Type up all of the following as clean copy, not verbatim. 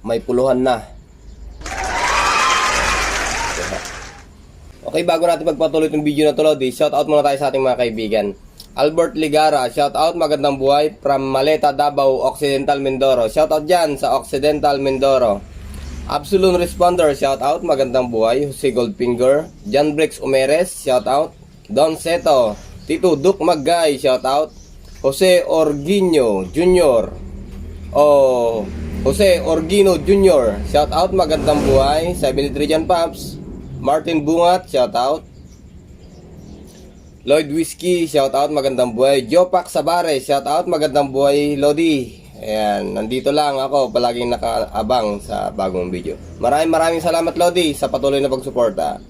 may puluhan na. Okay, bago natin pagpatuloy itong video na to, Lodi, shoutout muna tayo sa ating mga kaibigan. Albert Ligara, shoutout, magandang buhay from Maleta, Davao, Occidental, Mindoro. Shoutout dyan sa Occidental, Mindoro. Absolute Responder, shoutout, magandang buhay. Jose Goldfinger, John Brix Umeres, shoutout. Don Seto, Tito Duke Magay, shoutout. Jose Orgino Jr. Jose Orgino Jr. Shoutout, magandang buhay. 73 dyan, Paps. Martin Bungat, shoutout. Lloyd Whiskey, shoutout, magandang buhay. Jopak Sabare, shoutout, magandang buhay, Lodi. Ayan, nandito lang ako, palaging nakaabang sa bagong video. Maraming salamat, Lodi, sa patuloy na pagsuporta.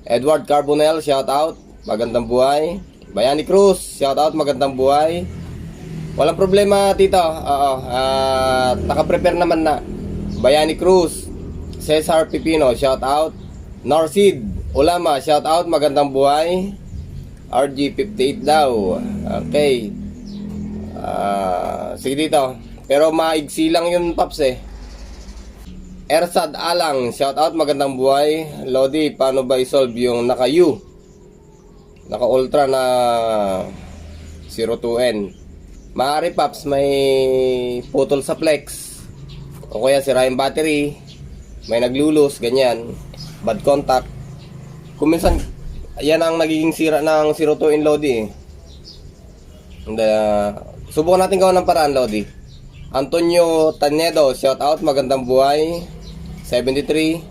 Edward Carbonell, shoutout, magandang buhay. Bayani Cruz, shoutout, magandang buhay. Walang problema, tito. Naka-prepare naman na. Bayani Cruz, Cesar Pipino, shoutout. Norsid Ulama, shoutout, magandang buhay. RG58 daw. Okay. Sige dito. Pero maigsi lang yun, Paps eh. Ersad Alang, shoutout, magandang buhay. Lodi, paano ba i-solve yung naka-U? Naka-ultra na 02N. Maaari, Paps, may putol sa flex. O kaya sira yung battery. May naglulus, ganyan. Bad contact. Kung minsan, yan ang nagiging sira ng 02N, Lodi. Subukan natin gawa ng paraan, Lodi. Antonio Tanedo, shoutout, magandang buhay. 73.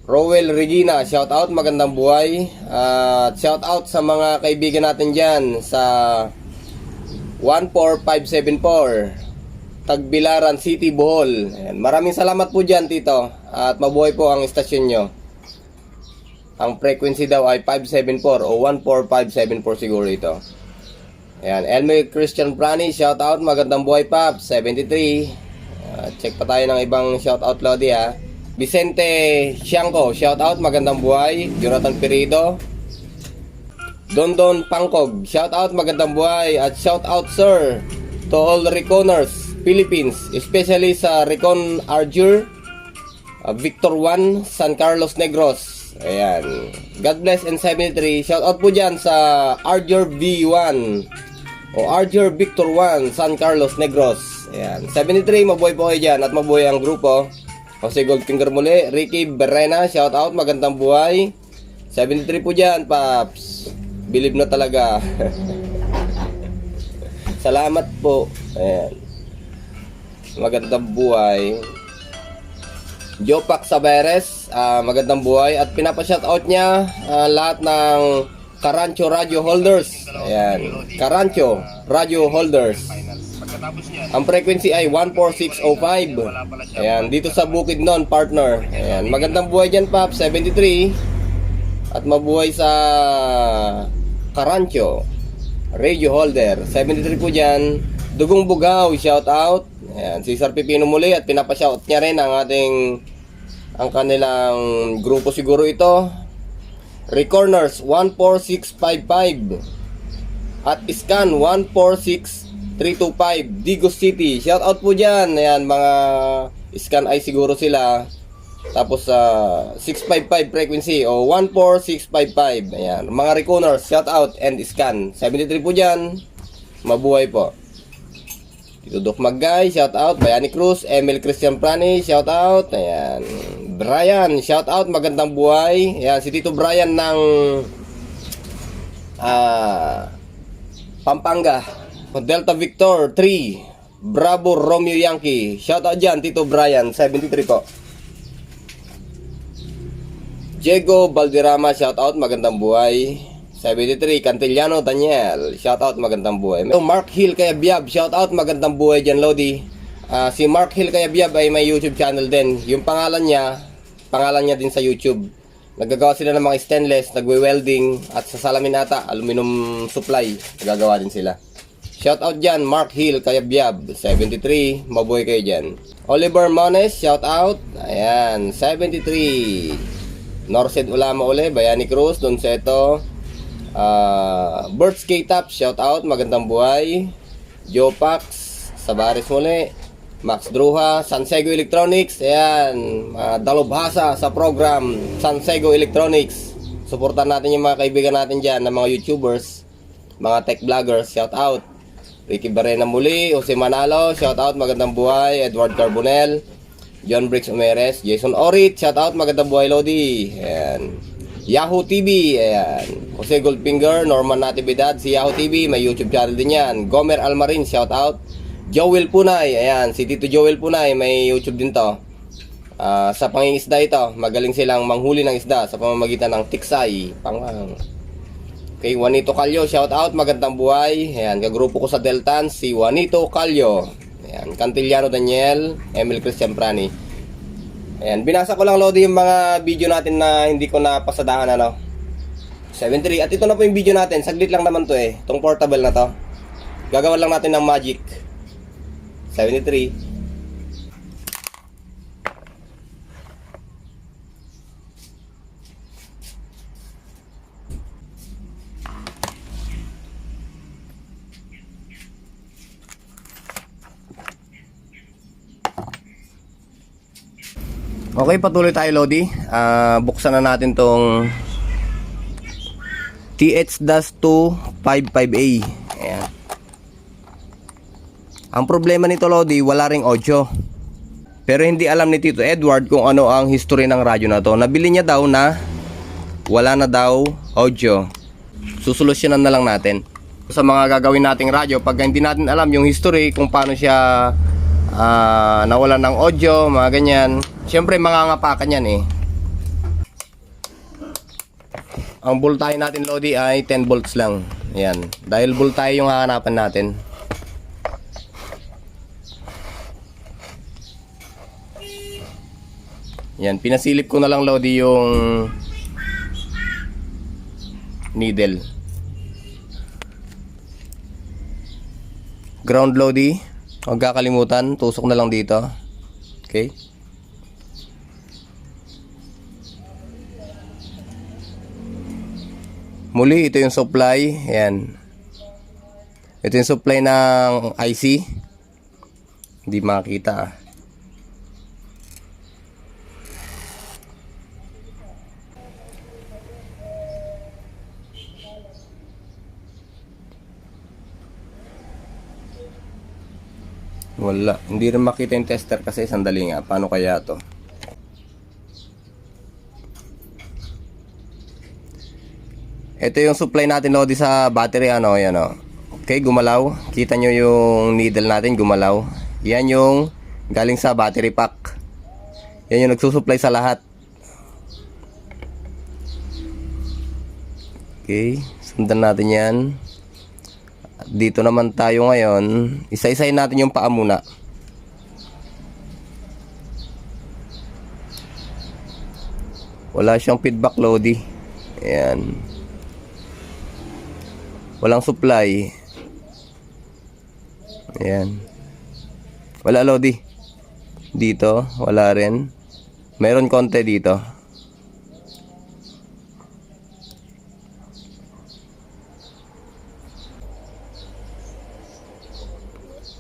Rowell Regina, shoutout, magandang buhay. Shoutout sa mga kaibigan natin dyan sa 14574 Tagbilaran City, Bohol. Ayan. Maraming salamat po dyan, Tito. At mabuhay po ang istasyon nyo. Ang frequency daw ay 574 o 14574 siguro ito. Ayan. Elmer Christian Prani, shoutout, magandang buhay, Pap. 73. Check pa tayo ng ibang shoutout, Lodi, ha. Vicente Siangco, shoutout, magandang buhay. Jonathan Perido. Dondon Pangkog, shoutout, magandang buhay. At shoutout, sir, to all Reconers Philippines, especially sa Recon Arjur, Victor 1, San Carlos Negros. Ayan. God bless and 73. Shoutout po dyan sa Arjur V1 o Arjur Victor 1, San Carlos Negros. Ayan. 73, mabuhay po kayo dyan at mabuhay ang grupo. Jose Goldfinger muli. Ricky Berena, shoutout, magandang buhay. 73 po dyan, Paps. Believe na talaga. Salamat po. Ayan. Magandang buhay. Jopak Saberes, magandang buhay. At pinapa-shoutout niya lahat ng Karancho Radio Holders. Ayan. Karancho Radio Holders. Ang frequency ay 14605. Ayan. Dito sa Bukidnon, partner. Ayan. Magandang buhay dyan, Pap. 73. At mabuhay sa Karancho Radio Holder. 73 po dyan. Dugong Bugaw, shoutout. Ayan, Cesar Pipino muli at pinapa-shout niya rin ang kanilang grupo siguro ito. Recorners 14655 at Scan 146325 Digos City. Shoutout po dyan. Ayan, mga Scan ay siguro sila. Tapos 655 frequency o 14655. Ayan, mga Reconers, shoutout and Scan. 73 po dyan. Mabuhay po. Tito Doc Magay, shoutout. Bayani Cruz, Emil Christian Prani, shoutout. Ayan. Brian, shoutout. Magandang buhay. Ayan, si Tito Brian ng Pampanga. Delta Victor 3. Bravo Romeo Yankee. Shoutout dyan, Tito Brian. 73 po. Diego Valderrama, shoutout. Magandang buhay. 73, Cantillano Daniel, shoutout, magandang buhay. Mark Hill Kayabyab, shoutout, magandang buhay dyan, Lodi. Si Mark Hill Kayabyab ay may YouTube channel din. Yung pangalan niya din sa YouTube. Naggagawa sila ng mga stainless, nagwe-welding, at sa salamin ata, aluminum supply, nagagawa din sila. Shoutout dyan, Mark Hill Kayabyab, 73, mabuhay kayo dyan. Oliver Mones, shoutout, ayan, 73. Norsid Ulama uli, Bayani Cruz, Don Seto. Birds K-Top, shout out, magandang buhay. Jopax Sabares muli. Max Druha, Sansego Electronics. Ayan, dalubhasa sa program Sansego Electronics. Suportan natin yung mga kaibigan natin dyan na mga YouTubers, mga tech vloggers. Shout out Ricky Barrena muli, Jose Manalo, shout out, magandang buhay. Edward Carbonell, John Briggs Umeres, Jason Orit, shout out, magandang buhay Lodi. Ayan. Yahoo TV, ayan. Jose Goldfinger, Norman Natividad, si Yahoo TV, may YouTube channel din yan. Gomer Almarin, shout out. Joel Punay, ayan, si Tito Joel Punay, may YouTube din to. Sa pangingisda ito, magaling silang manghuli ng isda sa pamamagitan ng tiksay, pangang. Okay, Juanito Calyo, shout out, magandang buhay. Ayan, kagrupo ko sa Deltan, si Juanito Calyo. Ayan, Cantillano Daniel, Emil Christian Prani. Ayan, binasa ko lang Lodi yung mga video natin na hindi ko napasadahan 73. At ito na po yung video natin, saglit lang naman to itong portable na to. Gagawan lang natin ng magic. 73. Okay, patuloy tayo Lodi. Buksan na natin tong TH-255A. Ayan. Ang problema nito Lodi, wala ring audio. Pero hindi alam ni Tito Edward kung ano ang history ng radyo na to. Nabili niya daw na wala na daw audio. Susolusyonan na lang natin. Sa mga gagawin nating radyo, pag hindi natin alam yung history kung paano siya nawalan ng audio, mga ganyan, syempre mangangapakan yan Ang voltahe natin Lodi ay 10 volts lang. Ayan, dahil voltahe yung hahanapan natin. Yan, pinasilip ko na lang Lodi yung needle. Ground Lodi, huwag kakalimutan, tusok na lang dito. Okay. Muli, ito yung supply. Ayan. Ito yung supply ng IC. Hindi makita Wala. Hindi rin makita yung tester kasi sandali nga. Paano kaya to? Ito yung supply natin Lodi sa battery yan Okay, gumalaw. Kita nyo yung needle natin gumalaw. Yan yung galing sa battery pack. Yan yung nagsusupply sa lahat. Okay, sundan natin yan. Dito naman tayo ngayon. Isa-isayin natin yung paa muna. Wala siyang feedback Lodi. Ayan. Walang supply. Ayan. Wala Lodi. Dito, wala rin. Meron konti dito.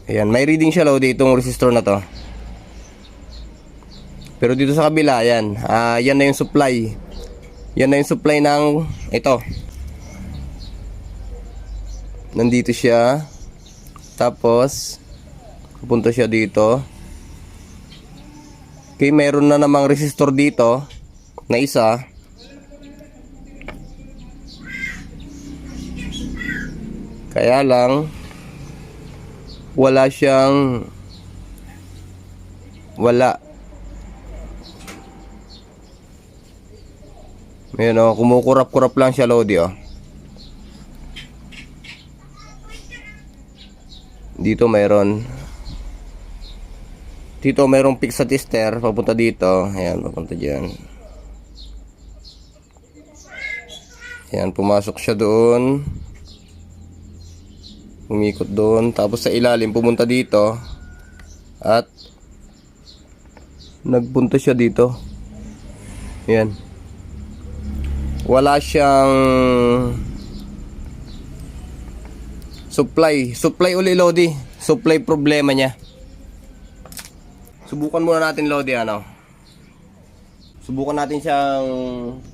Ayan, may reading siya Lodi itong resistor na to. Pero dito sa kabila, yan. Yan na yung supply. Yan na yung supply ng ito. Nandito siya. Tapos pupunta siya dito. Okay, meron na namang resistor dito na isa. Kaya lang wala siyang Ayan kumukurap-kurap lang siya Lodi Dito mayroon fix sa tester papunta dito. Ayan, papunta dyan. Ayan, pumasok siya doon. Umikot doon, tapos sa ilalim pumunta dito at nagpunta siya dito. Ayan. Wala siyang supply uli Lodi. Supply problema niya. Subukan muna natin, Lodi, ano. Subukan natin siyang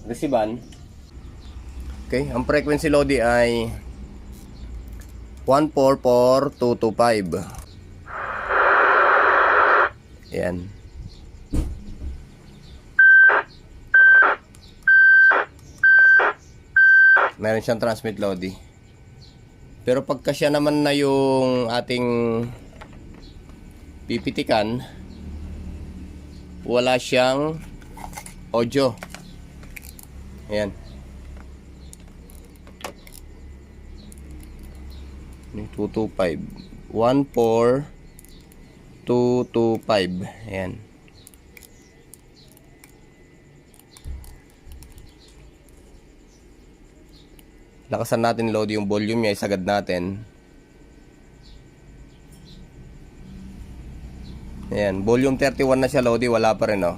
receivean. Okay, ang frequency, Lodi, ay 144225. Yan. Meron siyang transmit, Lodi. Pero pagka siya naman na yung ating pipitikan, wala siyang audio. Ayan. 225 14225. Ayan. Lakasan natin, Lodi, yung volume niya, isagad natin. Ayan, volume 31 na siya, Lodi, wala pa rin, oh.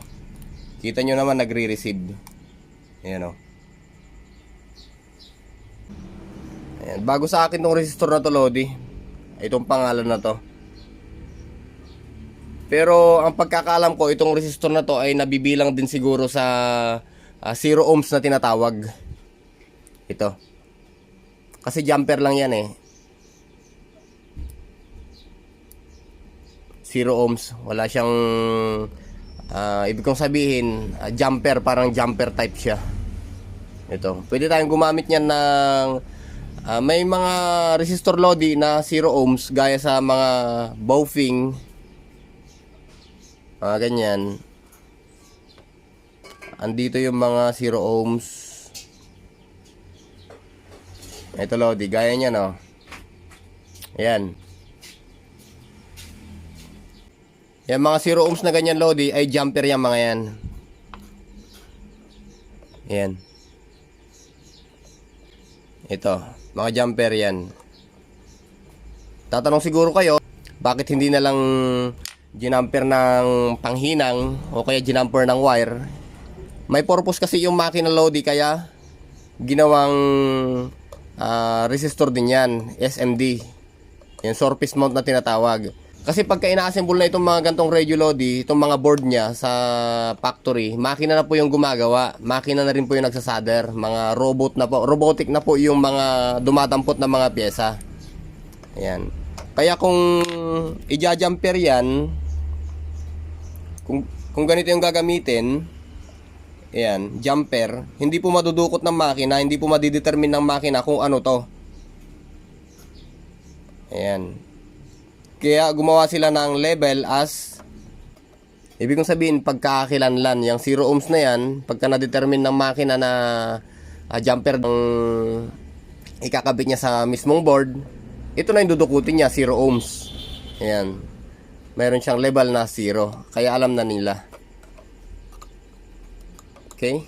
Kita nyo naman, nagre-receive. Ayan, oh. Ayan, bago sa akin tong resistor na to, Lodi. Itong pangalan na to. Pero ang pagkakaalam ko, itong resistor na to ay nabibilang din siguro sa 0 ohms na tinatawag. Ito. Kasi jumper lang yan eh. 0 ohms. Wala siyang ibig kong sabihin, jumper, parang jumper type siya. Ito. Pwede tayong gumamit niyan ng may mga resistor, Lodi, na 0 ohms gaya sa mga Baofeng, ganyan. Andito yung mga 0 ohms. Ito, Lodi, gaya niya, no. Ayan. Yan mga 0 ohms na ganyan, Lodi, ay jumper yan, mga yan. Ayan. Ito, mga jumper yan. Tatanong siguro kayo, bakit hindi na lang ginamper ng panghinang o kaya ginamper ng wire? May purpose kasi yung makina, Lodi, kaya ginawang resistor din yan, SMD. Yung surface mount na tinatawag. Kasi pagka ina-assemble na itong mga gantong radio, Lodi, itong mga board niya sa factory, makina na po yung gumagawa. Makina na rin po yung nagsasolder. Mga robot na po, robotic na po yung mga dumadampot na mga pyesa. Ayan. Kaya kung i-jumper yan, kung ganito yung gagamitin, ayan, jumper, hindi po madudukot ng makina, hindi po madidetermine ng makina kung ano to. Ayan. Kaya gumawa sila ng level as, ibig kong sabihin, pagkakakilanlan, yung 0 ohms na yan, pagka na-determine ng makina na jumper ng ikakabit niya sa mismong board, ito na yung dudukutin niya, 0 ohms. Ayan. Meron siyang level na 0. Kaya alam na nila. Okay?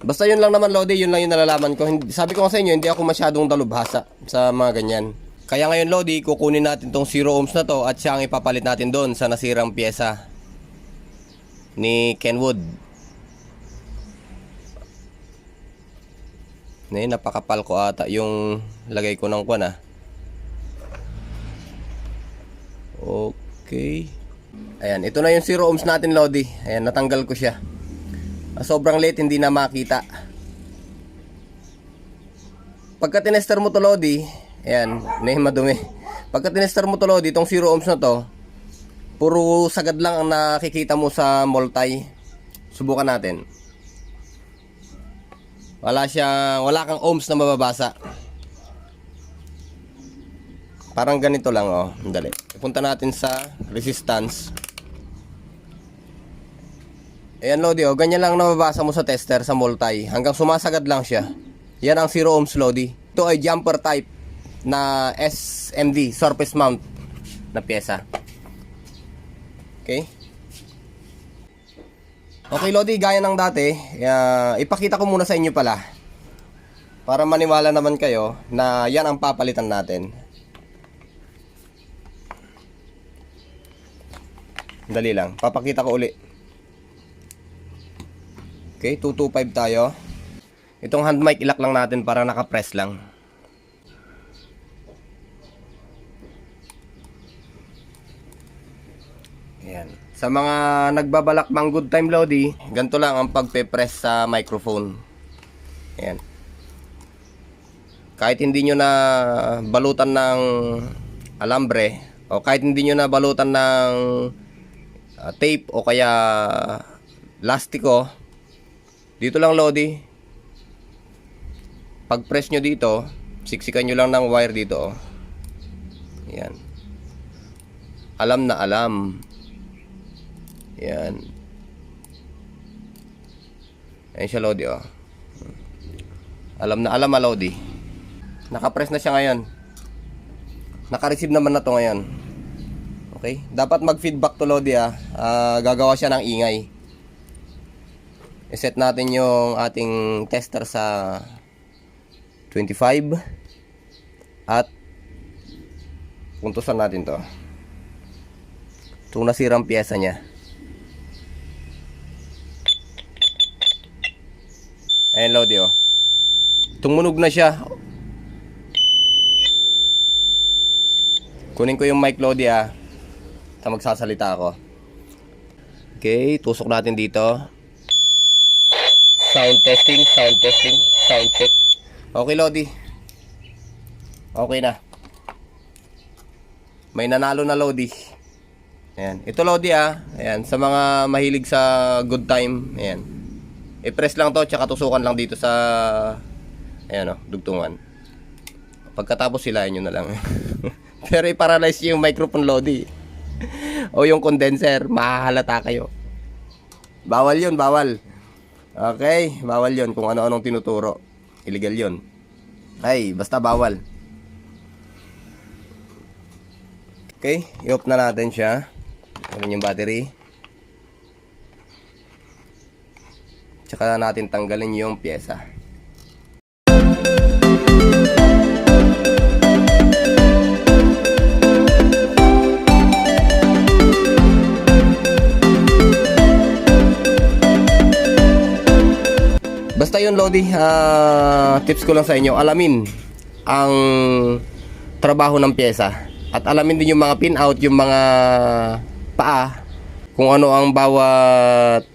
Basta yun lang naman, Lodi, yun lang yung nalalaman ko. Sabi ko sa inyo, hindi ako masyadong dalubhasa sa mga ganyan. Kaya ngayon, Lodi, kukunin natin tong 0 ohms na to at siya ang ipapalit natin doon sa nasirang pyesa ni Kenwood. Napakapal ko ata yung lagay ko ng kwan, Okay. Ayan, ito na yung 0 ohms natin, Lodi. Ayan, natanggal ko siya. Sobrang late, hindi na makita. Pagka tinester mo to, Lodi, ayan, madumi. Pagka tinester mo to, Lodi, itong 0 ohms na to, puro sagad lang ang nakikita mo sa multi. Subukan natin. Wala kang ohms na mababasa. Parang ganito lang, Dali. Punta natin sa resistance. Ayan, Lodi, ganyan lang nababasa mo sa tester, sa multi. Hanggang sumasagad lang siya. Yan ang 0 ohms, Lodi. Ito ay jumper type na SMD, surface mount na pyesa. Okay? Okay, Lodi, gaya ng dati, ipakita ko muna sa inyo pala. Para maniwala naman kayo na yan ang papalitan natin. Dali lang, papakita ko uli. Okay, 225 tayo. Itong hand mic ilak lang natin para naka-press lang. Ayan. Sa mga nagbabalak mang good time Lodi, ganito lang ang pagpe-press sa microphone. Ayan. Kahit hindi nyo na balutan ng alambre, o kahit hindi nyo na balutan ng tape o kaya lastiko, dito lang Lodi, pag press nyo dito, siksikan nyo lang ng wire dito. Ayan. Alam na alam. Ayan. Ayan siya Lodi oh. Alam na alam Lodi. Nakapress na siya ngayon. Naka-receive naman na to ngayon. Okay? Dapat mag-feedback to Lodi gagawa siya ng ingay. I-set natin yung ating tester sa 25 at puntusan natin to. Itong nasirang pyesa niya. Ayan Lodi oh. Tumunog na siya. Kunin ko yung mic Lodi sa magsasalita ako. Okay, tusok natin dito. Sound testing, sound check. Okay Lodi. Okay na. May nanalo na Lodi. Ayan, ito Lodi Ayan, sa mga mahilig sa good time, ayan. I-press lang to, tsaka tusukan lang dito sa ayan dugtungan. Pagkatapos silayan nyo na lang. Pero i-paralyze yung microphone Lodi. O yung condenser, mahahalata kayo. Bawal yun, bawal. Okay, bawal yun kung ano-anong tinuturo. Illegal yun. Ay, basta bawal. Okay, i-off na natin siya. Ayan yung battery. Tsaka natin tanggalin yung pyesa. Basta yun Lodi, tips ko lang sa inyo, alamin ang trabaho ng pyesa. At alamin din yung mga pin out, yung mga paa, kung ano ang bawat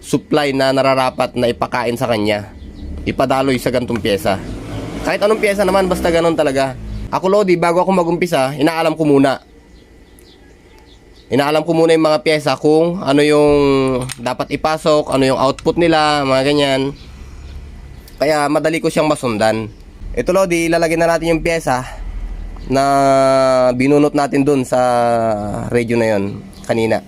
supply na nararapat na ipakain sa kanya, ipadaloy sa gantong pyesa. Kahit anong pyesa naman, basta ganon talaga. Ako Lodi, bago ako magumpisa, inaalam ko muna yung mga pyesa, kung ano yung dapat ipasok, ano yung output nila, mga ganyan. Kaya madali ko siyang masundan. Ito Lodi, ilalagay na natin yung pyesa na binunot natin dun sa radio na yon kanina.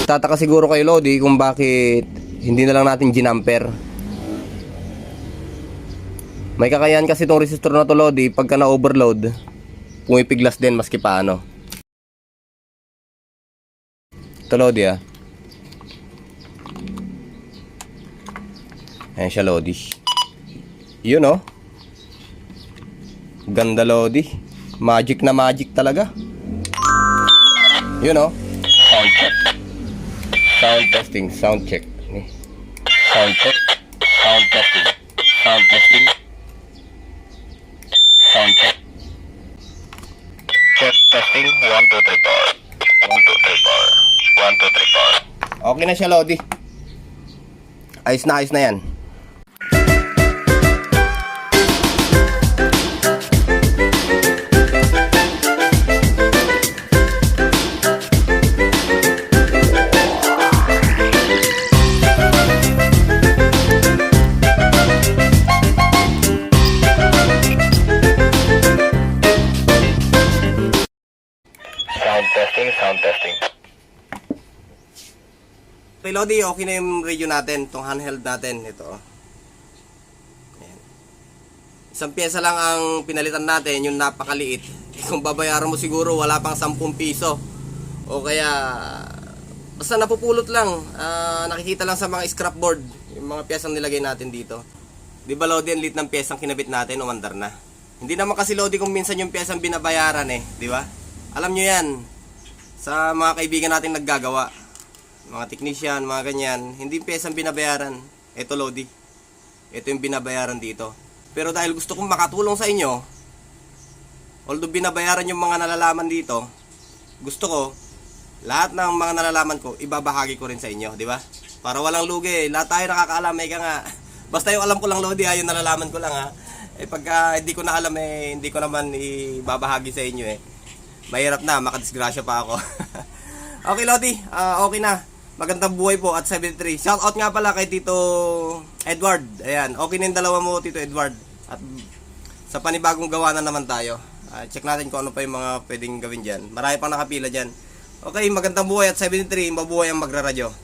Tataka siguro kayo Lodi kung bakit hindi na lang natin ginamper. May kakayahan kasi itong resistor na to Lodi, pagka na-overload, pumipiglas din maski paano. Ito Lodi Ayan siya Lodi. Yun Ganda Lodi. Magic na magic talaga. Yun Sound check. Sound testing, sound check. Sound check, sound testing, sound testing, sound check. Check testing, 1, 2, 3, 4. 1, 2, 3, 4. 1, 2, 3, 4. Okay na siya Lodi. Ayos na yan. Sound testing. Okay Lodi, okay na yung radio natin, itong handheld natin, ito. Ayan. Isang pyesa lang ang pinalitan natin, yung napakaliit. Kung babayaran mo siguro wala pang 10 piso. O kaya basta napupulot lang, nakikita lang sa mga scrapboard yung mga pyesang nilagay natin dito. Di ba Lodi, ang lit ng pyesang kinabit natin, umandar na. Hindi naman kasi Lodi kung minsan yung piyesang binabayaran eh, di ba? Alam nyo yan, sa mga kaibigan natin naggagawa, mga technician, mga ganyan, hindi piyesang binabayaran. Ito Lodi, ito yung binabayaran dito. Pero dahil gusto kong makatulong sa inyo, although binabayaran yung mga nalalaman dito, gusto ko, lahat ng mga nalalaman ko, ibabahagi ko rin sa inyo, di ba? Para walang lugi, lahat tayo nakakaalam, ka nga. Basta yung alam ko lang Lodi, yung nalalaman ko lang ha. Pagka hindi ko na alam hindi ko naman ibabahagi sa inyo Mahirap na, makadisgrasya pa ako. Okay Lodi, okay na. Magandang buhay po at 73. Shout out nga pala kay Tito Edward. Ayan, okay na yung dalawa mo Tito Edward. At sa panibagong gawa na naman tayo. Check natin kung ano pa yung mga pwedeng gawin dyan. Marami pang nakapila dyan. Okay, magandang buhay at 73. Mabuhay ang magraradyo.